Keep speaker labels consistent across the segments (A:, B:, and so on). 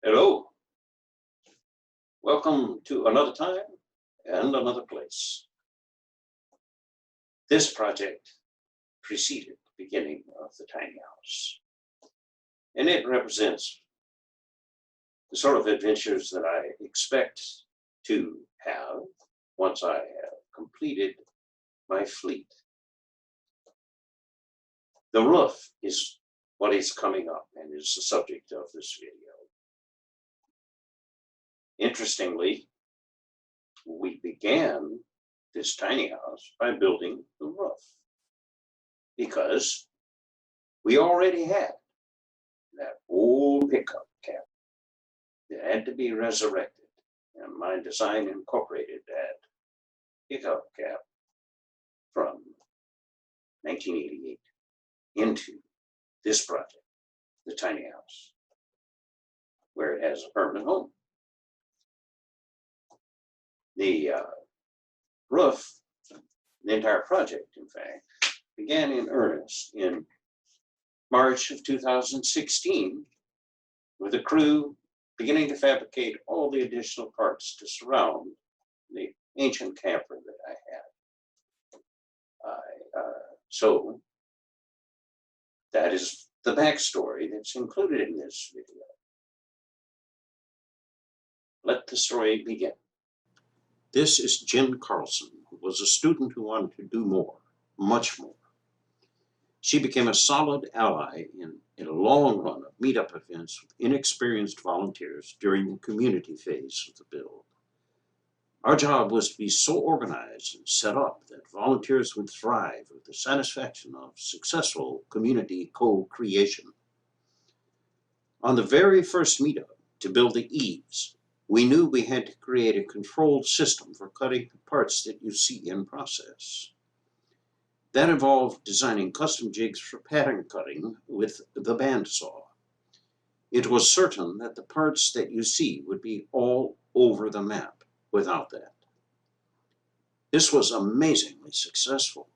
A: Hello. Welcome to another time and another place. This project preceded the beginning of the tiny house, and it represents the sort of adventures that I expect to have once I have completed my fleet. The roof is what is coming up and is the subject of this video. Interestingly, we began this tiny house by building the roof because we already had that old pickup cab that had to be resurrected, and my design incorporated that pickup cab from 1988 into this project, the tiny house, where it has a permanent home. The roof, the entire project, in fact, began in earnest in March of 2016 with a crew beginning to fabricate all the additional parts to surround the ancient camper that I had. So that is the backstory that's included in this video. Let the story begin. This is Jen Carlson, who was a student who wanted to do more, much more. She became a solid ally in a long run of meetup events with inexperienced volunteers during the community phase of the build. Our job was to be so organized and set up that volunteers would thrive with the satisfaction of successful community co-creation. On the very first meetup to build the eaves, we knew we had to create a controlled system for cutting the parts that you see in process. That involved designing custom jigs for pattern cutting with the bandsaw. It was certain that the parts that you see would be all over the map without that. This was amazingly successful.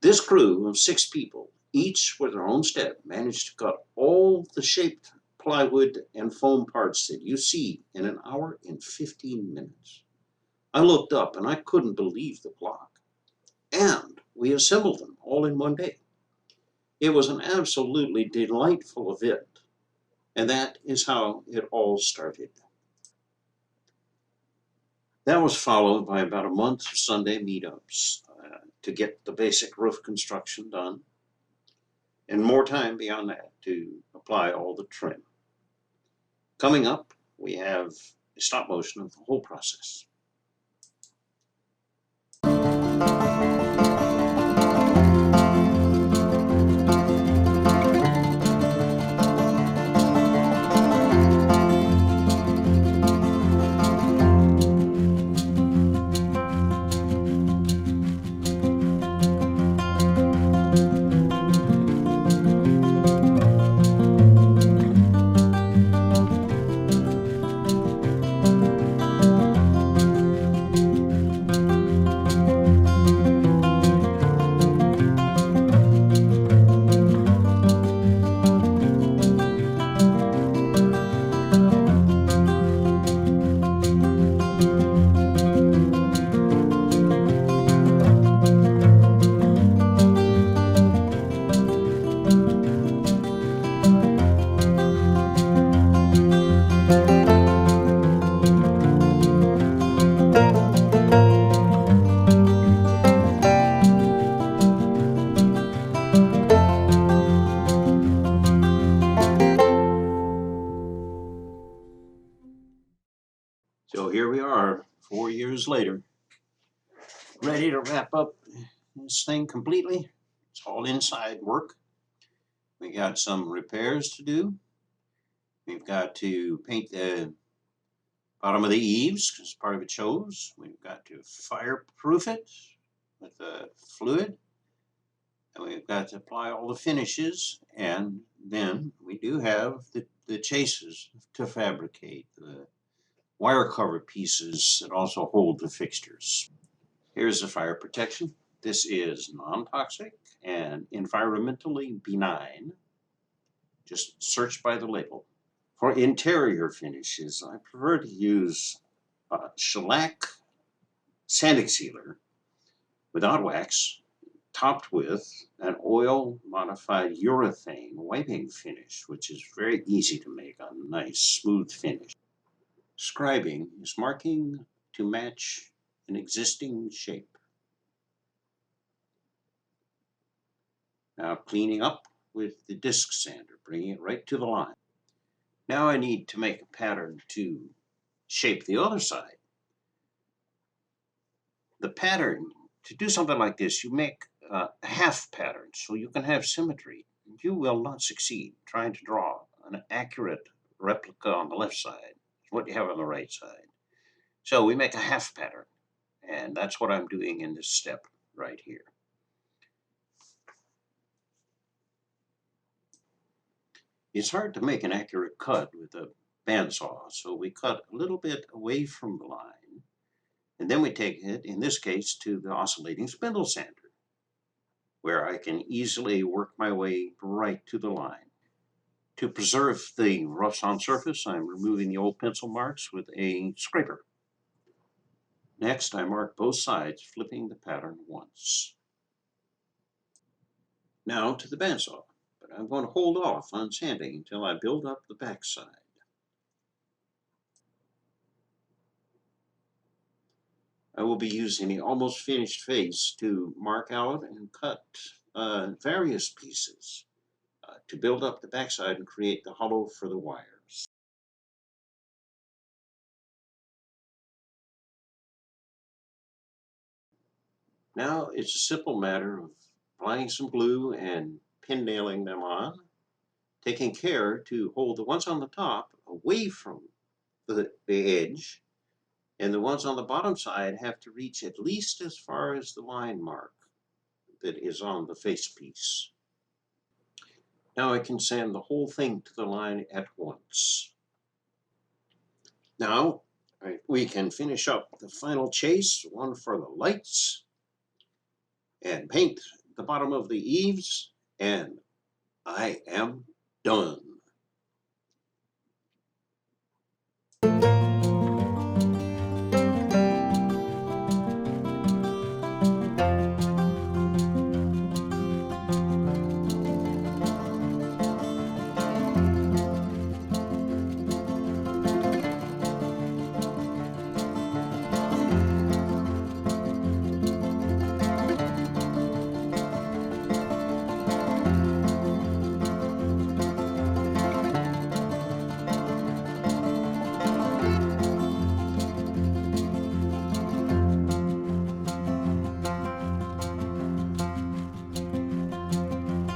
A: This crew of 6 people, each with their own step, managed to cut all the shaped plywood and foam parts that you see in an hour and 15 minutes. I looked up and I couldn't believe the clock. And we assembled them all in one day. It was an absolutely delightful event, and that is how it all started. That was followed by about a month of Sunday meetups to get the basic roof construction done, and more time beyond that to apply all the trim. Coming up, we have a stop motion of the whole process. So here we are, 4 years later, ready to wrap up this thing completely. It's all inside work. We got some repairs to do. We've got to paint the bottom of the eaves because part of it shows. We've got to fireproof it with the fluid. And we've got to apply all the finishes. And then we do have the chases to fabricate, the wire cover pieces that also hold the fixtures. Here's the fire protection. This is non-toxic and environmentally benign. Just search by the label. For interior finishes, I prefer to use shellac sanding sealer without wax, topped with an oil modified urethane wiping finish, which is very easy to make a nice smooth finish. Scribing is marking to match an existing shape. Now cleaning up with the disc sander, bringing it right to the line. Now I need to make a pattern to shape the other side. The pattern, to do something like this, you make a half pattern so you can have symmetry. You will not succeed trying to draw an accurate replica on the left side, what you have on the right side. So we make a half pattern, and that's what I'm doing in this step right here. It's hard to make an accurate cut with a bandsaw, so we cut a little bit away from the line, and then we take it, in this case, to the oscillating spindle sander, where I can easily work my way right to the line. To preserve the roughs on surface, I'm removing the old pencil marks with a scraper. Next, I mark both sides, flipping the pattern once. Now to the bandsaw, but I'm going to hold off on sanding until I build up the backside. I will be using the almost finished face to mark out and cut various pieces to build up the backside and create the hollow for the wires. Now it's a simple matter of applying some glue and pin nailing them on, taking care to hold the ones on the top away from the edge, and the ones on the bottom side have to reach at least as far as the line mark that is on the face piece. Now I can sand the whole thing to the line at once. Now we can finish up the final chase, one for the lights, and paint the bottom of the eaves, and I am done.